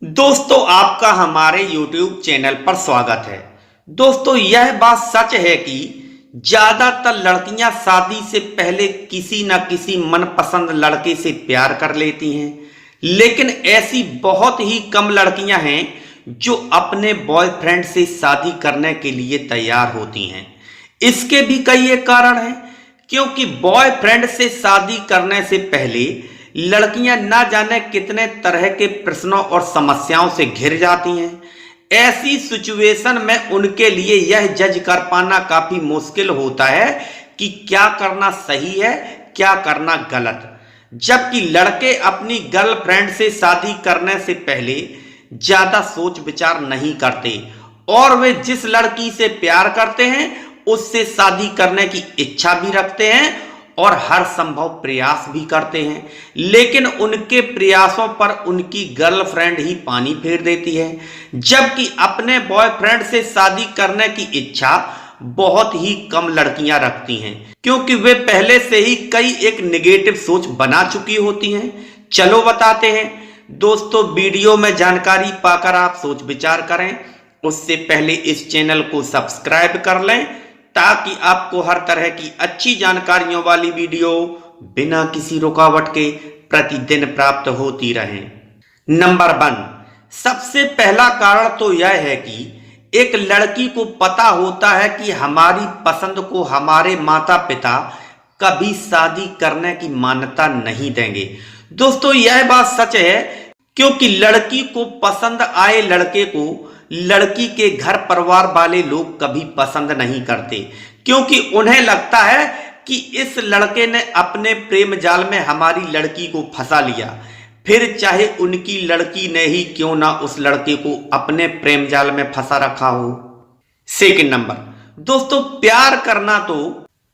दोस्तों आपका हमारे YouTube चैनल पर स्वागत है। दोस्तों यह बात सच है कि ज्यादातर लड़कियां शादी से पहले किसी न किसी मनपसंद लड़के से प्यार कर लेती हैं, लेकिन ऐसी बहुत ही कम लड़कियां हैं जो अपने बॉयफ्रेंड से शादी करने के लिए तैयार होती हैं। इसके भी कई एक कारण हैं, क्योंकि बॉयफ्रेंड से शादी करने से पहले लड़कियां ना जाने कितने तरह के प्रश्नों और समस्याओं से घिर जाती हैं। ऐसी सिचुएशन में उनके लिए यह जज कर पाना काफी मुश्किल होता है कि क्या करना सही है, क्या करना गलत। जबकि लड़के अपनी गर्लफ्रेंड से शादी करने से पहले ज्यादा सोच विचार नहीं करते और वे जिस लड़की से प्यार करते हैं उससे शादी करने की इच्छा भी रखते हैं और हर संभव प्रयास भी करते हैं, लेकिन उनके प्रयासों पर उनकी गर्लफ्रेंड ही पानी फेर देती है। जबकि अपने बॉयफ्रेंड से शादी करने की इच्छा बहुत ही कम लड़कियां रखती हैं, क्योंकि वे पहले से ही कई एक नेगेटिव सोच बना चुकी होती हैं। चलो बताते हैं। दोस्तों वीडियो में जानकारी पाकर आप सोच विचार करें, उससे पहले इस चैनल को सब्सक्राइब कर लें ताकि आपको हर तरह की अच्छी जानकारियों वाली वीडियो बिना किसी रुकावट के प्रतिदिन प्राप्त होती रहे। नंबर 1, सबसे पहला कारण तो यह है कि एक लड़की को पता होता है कि हमारी पसंद को हमारे माता पिता कभी शादी करने की मान्यता नहीं देंगे। दोस्तों यह बात सच है, क्योंकि लड़की को पसंद आए लड़के को लड़की के घर परिवार वाले लोग कभी पसंद नहीं करते, क्योंकि उन्हें लगता है कि इस लड़के ने अपने प्रेम जाल में हमारी लड़की को फंसा लिया, फिर चाहे उनकी लड़की ने ही क्यों ना उस लड़के को अपने प्रेम जाल में फंसा रखा हो। सेकंड नंबर, दोस्तों प्यार करना तो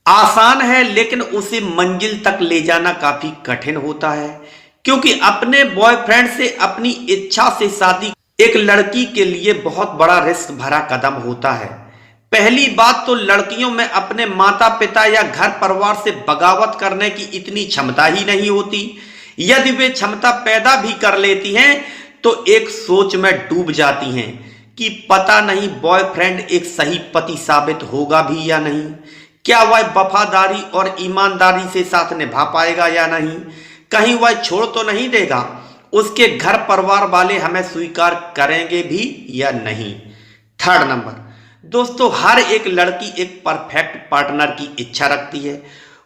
आसान है, लेकिन उसे मंजिल तक ले जाना काफी कठिन होता है, क्योंकि अपने बॉयफ्रेंड से अपनी इच्छा से शादी एक लड़की के लिए बहुत बड़ा रिस्क भरा कदम होता है। पहली बात तो लड़कियों में अपने माता पिता या घर परिवार से बगावत करने की इतनी क्षमता ही नहीं होती। यदि वे क्षमता पैदा भी कर लेती हैं तो एक सोच में डूब जाती हैं कि पता नहीं बॉयफ्रेंड एक सही पति साबित होगा भी या नहीं, क्या वह वफादारी और ईमानदारी से साथ निभा पाएगा या नहीं, कहीं वह छोड़ तो नहीं देगा, उसके घर परिवार वाले हमें स्वीकार करेंगे भी या नहीं। थर्ड नंबर, दोस्तों हर एक लड़की एक परफेक्ट पार्टनर की इच्छा रखती है।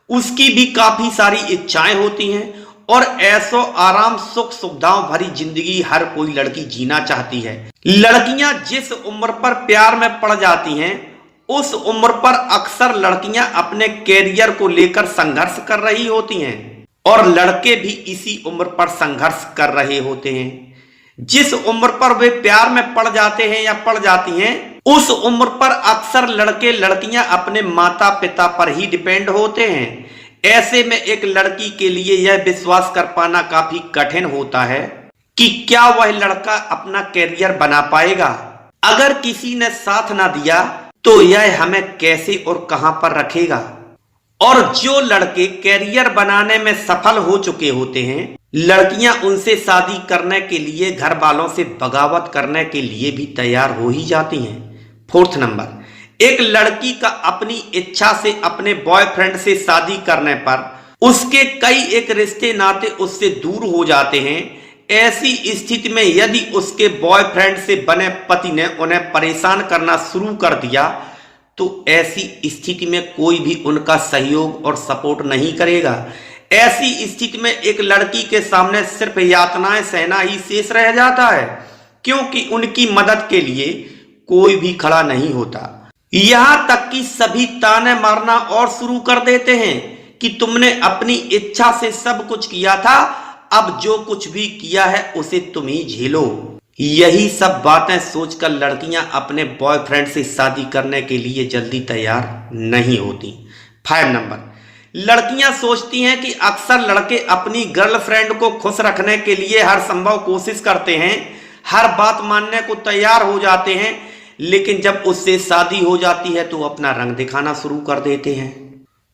उसकी भी काफी सारी इच्छाएं होती हैं और ऐसो आराम सुख सुविधाओं भरी जिंदगी हर कोई लड़की जीना चाहती है। लड़कियां जिस उम्र पर प्यार में पड़ जाती हैं उस उम्र पर अक्सर लड़कियां अपने कैरियर को लेकर संघर्ष कर रही होती हैं और लड़के भी इसी उम्र पर संघर्ष कर रहे होते हैं। जिस उम्र पर वे प्यार में पड़ जाते हैं या पड़ जाती हैं उस उम्र पर अक्सर लड़के लड़कियां अपने माता पिता पर ही डिपेंड होते हैं। ऐसे में एक लड़की के लिए यह विश्वास कर पाना काफी कठिन होता है कि क्या वह लड़का अपना कैरियर बना पाएगा। अगर किसी ने साथ ना दिया तो यह हमें कैसे और कहां पर रखेगा। और जो लड़के कैरियर बनाने में सफल हो चुके होते हैं, लड़कियां उनसे शादी करने के लिए घर वालों से बगावत करने के लिए भी तैयार हो ही जाती हैं। फोर्थ नंबर, एक लड़की का अपनी इच्छा से अपने बॉयफ्रेंड से शादी करने पर उसके कई एक रिश्ते नाते उससे दूर हो जाते हैं। ऐसी स्थिति में यदि उसके बॉयफ्रेंड से बने पति ने उन्हें परेशान करना शुरू कर दिया तो ऐसी स्थिति में कोई भी उनका सहयोग और सपोर्ट नहीं करेगा। ऐसी स्थिति में एक लड़की के सामने सिर्फ यातनाएं सहना ही शेष रह जाता है, क्योंकि उनकी मदद के लिए कोई भी खड़ा नहीं होता। यहां तक कि सभी ताने मारना और शुरू कर देते हैं कि तुमने अपनी इच्छा से सब कुछ किया था, अब जो कुछ भी किया है उसे तुम ही झेलो। यही सब बातें सोचकर लड़कियां अपने बॉयफ्रेंड से शादी करने के लिए जल्दी तैयार नहीं होती। 5 नंबर, लड़कियां सोचती हैं कि अक्सर लड़के अपनी गर्लफ्रेंड को खुश रखने के लिए हर संभव कोशिश करते हैं, हर बात मानने को तैयार हो जाते हैं, लेकिन जब उससे शादी हो जाती है तो अपना रंग दिखाना शुरू कर देते हैं।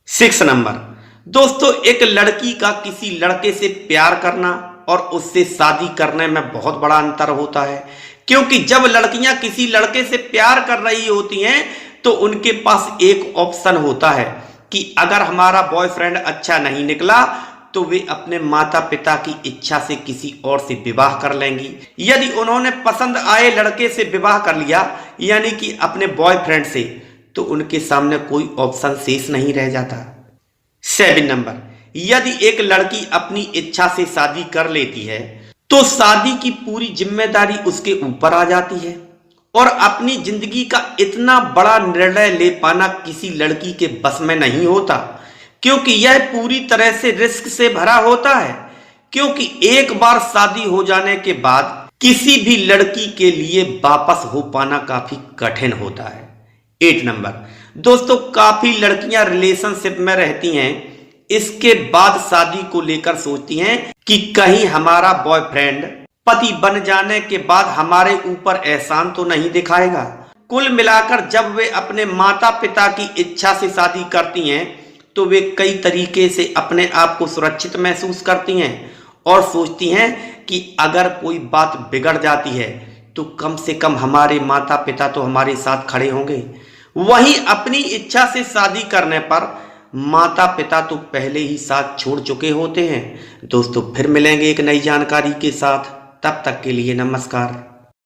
6 नंबर, दोस्तों एक लड़की का किसी लड़के से प्यार करना और उससे शादी करने में बहुत बड़ा अंतर होता है। क्योंकि जब लड़कियां किसी लड़के से प्यार कर रही होती हैं तो उनके पास एक ऑप्शन होता है कि अगर हमारा बॉयफ्रेंड अच्छा नहीं निकला तो वे अपने माता पिता की इच्छा से किसी और से विवाह कर लेंगी। यदि उन्होंने पसंद आए लड़के से विवाह कर लिया, यानी कि अपने बॉयफ्रेंड से, तो उनके सामने कोई ऑप्शन शेष नहीं रह जाता। 7 नंबर, यदि एक लड़की अपनी इच्छा से शादी कर लेती है तो शादी की पूरी जिम्मेदारी उसके ऊपर आ जाती है और अपनी जिंदगी का इतना बड़ा निर्णय ले पाना किसी लड़की के बस में नहीं होता, क्योंकि यह पूरी तरह से रिस्क से भरा होता है। क्योंकि एक बार शादी हो जाने के बाद किसी भी लड़की के लिए वापस हो पाना काफी कठिन होता है। 8 नंबर, दोस्तों काफी लड़कियां रिलेशनशिप में रहती हैं, इसके बाद शादी को लेकर सोचती हैं कि कहीं हमारा बॉयफ्रेंड पति बन जाने के बाद हमारे ऊपर एहसान तो नहीं दिखाएगा। कुल मिलाकर जब वे अपने माता पिता की इच्छा से शादी करती हैं तो वे कई तरीके से अपने आप को सुरक्षित महसूस करती हैं और सोचती हैं कि अगर कोई बात बिगड़ जाती है तो कम से कम हमारे माता पिता तो हमारे साथ खड़े होंगे। वहीं अपनी इच्छा से शादी करने पर माता पिता तो पहले ही साथ छोड़ चुके होते हैं। दोस्तों फिर मिलेंगे एक नई जानकारी के साथ, तब तक के लिए नमस्कार।